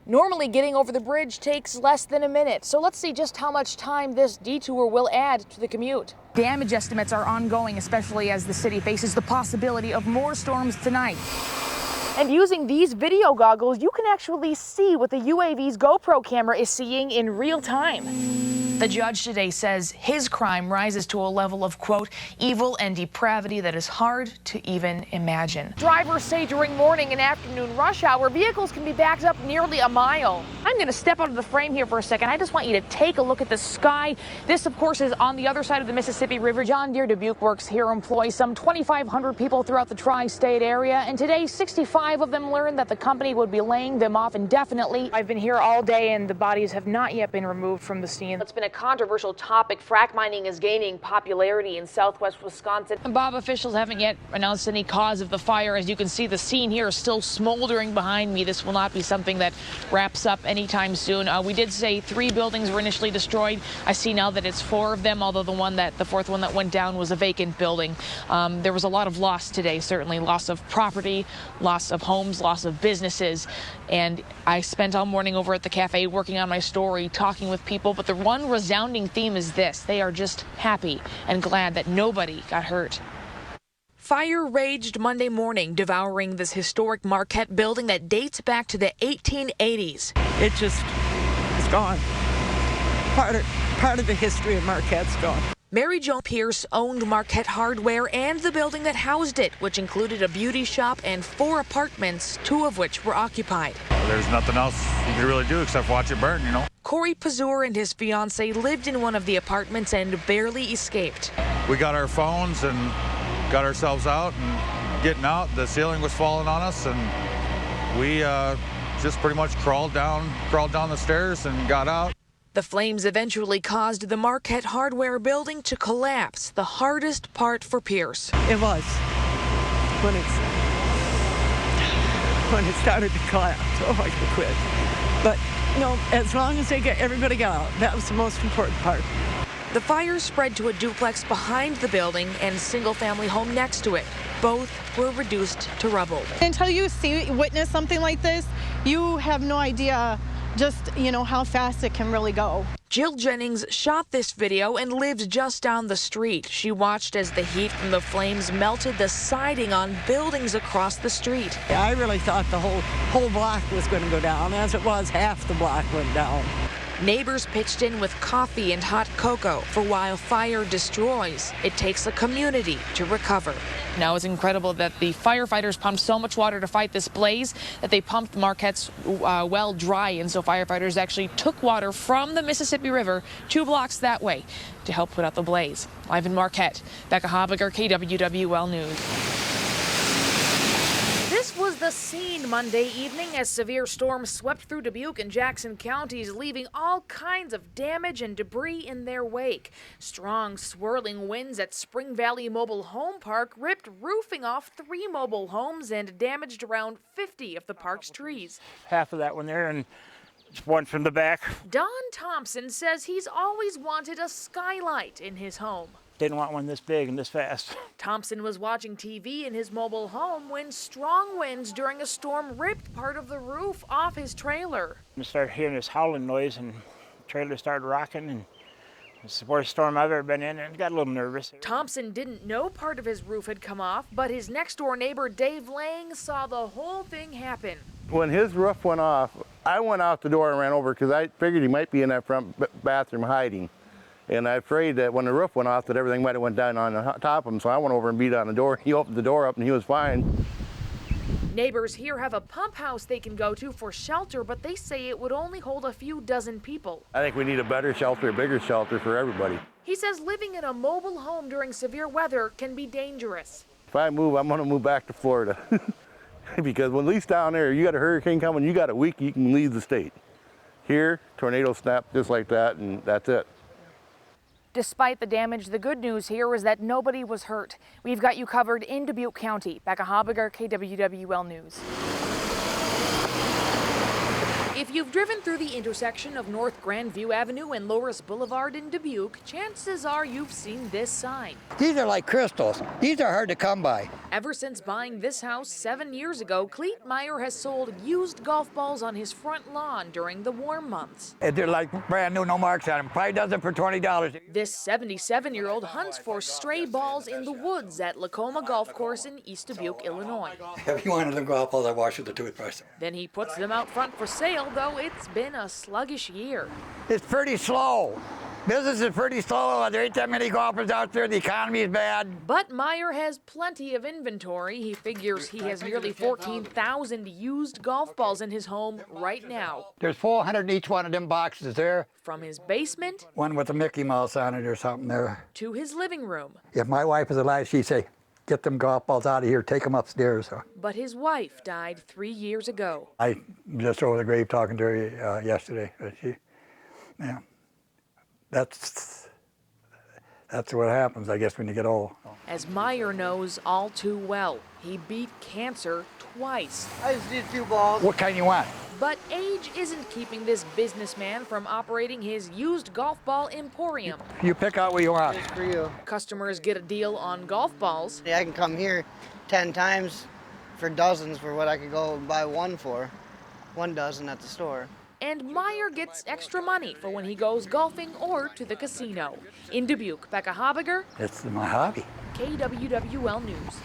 Normally getting over the bridge takes less than a minute, so let's see just how much time this detour will add to the commute. Damage estimates are ongoing, especially as the city faces the possibility of more storms tonight. And using these video goggles, you can actually see what the UAV's GoPro camera is seeing in real time. The judge today says his crime rises to a level of, quote, evil and depravity that is hard to even imagine. Drivers say during morning and afternoon rush hour, vehicles can be backed up nearly a mile. I'm going to step out of the frame here for a second. I just want you to take a look at the sky. This, of course, is on the other side of the Mississippi River. John Deere Dubuque Works here employs some 2,500 people throughout the tri-state area, and today 65 of them learned that the company would be laying them off indefinitely. I've been here all day, and the bodies have not yet been removed from the scene. It's been a controversial topic. Frack mining is gaining popularity in southwest Wisconsin. Bob, officials haven't yet announced any cause of the fire. As you can see, the scene here is still smoldering behind me. This will not be something that wraps up anytime soon. We did say 3 buildings were initially destroyed. I see now that it's 4 of them, although the fourth one that went down was a vacant building. There was a lot of loss today, certainly. Loss of property, loss of homes, loss of businesses. And I spent all morning over at the cafe working on my story, talking with people, but the one resounding theme is this: they are just happy and glad that nobody got hurt. Fire raged Monday morning, devouring this historic Marquette building that dates back to the 1880s. It's gone. Part of the history of Marquette's gone. Mary Jo Pierce owned Marquette Hardware and the building that housed it, which included a beauty shop and 4 apartments, 2 of which were occupied. There's nothing else you can really do except watch it burn, you know. Corey Pazur and his fiancee lived in one of the apartments and barely escaped. We got our phones and got ourselves out, and getting out, the ceiling was falling on us, and we just pretty much crawled down the stairs and got out. The flames eventually caused the Marquette Hardware building to collapse, the hardest part for Pierce. It was when it started to collapse. Oh, I could quit. But no, as long as everybody got out, that was the most important part. The fire spread to a duplex behind the building and a single-family home next to it. Both were reduced to rubble. Until you witness something like this, you have no idea just, how fast it can really go. Jill Jennings shot this video and lived just down the street. She watched as the heat from the flames melted the siding on buildings across the street. I really thought the whole block was going to go down. As it was, half the block went down. Neighbors pitched in with coffee and hot cocoa, for while fire destroys, it takes a community to recover. Now it's incredible that the firefighters pumped so much water to fight this blaze that they pumped Marquette's well dry, and so firefighters actually took water from the Mississippi River 2 blocks that way to help put out the blaze. Live in Marquette, Becca Habegger, KWWL News. This was the scene Monday evening as severe storms swept through Dubuque and Jackson counties, leaving all kinds of damage and debris in their wake. Strong, swirling winds at Spring Valley Mobile Home Park ripped roofing off 3 mobile homes and damaged around 50 of the park's trees. Half of that one there and one from the back. Don Thompson says he's always wanted a skylight in his home. Didn't want one this big and this fast. Thompson was watching TV in his mobile home when strong winds during a storm ripped part of the roof off his trailer. I started hearing this howling noise and the trailer started rocking, and it's the worst storm I've ever been in, and I got a little nervous. Thompson didn't know part of his roof had come off, but his next-door neighbor Dave Lang saw the whole thing happen. When his roof went off, I went out the door and ran over because I figured he might be in that front bathroom hiding. And I'm afraid that when the roof went off that everything might have went down on the top of him, so I went over and beat on the door. He opened the door up and he was fine. Neighbors here have a pump house they can go to for shelter, but they say it would only hold a few dozen people. I think we need a better shelter, a bigger shelter for everybody. He says living in a mobile home during severe weather can be dangerous. If I move, I'm going to move back to Florida. Because at least down there, you got a hurricane coming, you got a week, you can leave the state. Here, tornado snap just like that, and that's it. Despite the damage, the good news here is that nobody was hurt. We've got you covered in Dubuque County. Becca Habegger, KWWL News. If you you've driven through the intersection of North Grandview Avenue and Loris Boulevard in Dubuque, chances are you've seen this sign. These are like crystals. These are hard to come by. Ever since buying this house 7 years ago, Cleet Meyer has sold used golf balls on his front lawn during the warm months. They're like brand new, no marks on them. Probably does it for $20. This 77-year-old hunts for stray balls in the woods at Lacoma Golf Course in East Dubuque, Illinois. If you wanted them golf balls, I wash with the toothbrush. Then he puts them out front for sale, though it's been a sluggish year. It's pretty slow. Business is pretty slow. There ain't that many golfers out there. The economy is bad. But Meyer has plenty of inventory. He figures he has nearly 14,000 used golf balls in his home right now. There's 400 in each one of them boxes there. From his basement, One with a Mickey Mouse on it or something there. to his living room. If my wife was alive, she'd say, get them golf balls out of here, take them upstairs. But his wife died 3 years ago. I just over the grave talking to her yesterday. But yeah, that's what happens, I guess, when you get old. As Meyer knows all too well, he beat cancer twice. I just need a few balls. What kind you want? But age isn't keeping this businessman from operating his used golf ball emporium. You pick out what you want. Just for you. Customers get a deal on golf balls. I can come here 10 times for dozens for what I could go buy one for. 1 dozen at the store. And Meyer gets extra money for when he goes golfing or to the casino. In Dubuque, Becca Habegger, It's my hobby. KWWL News.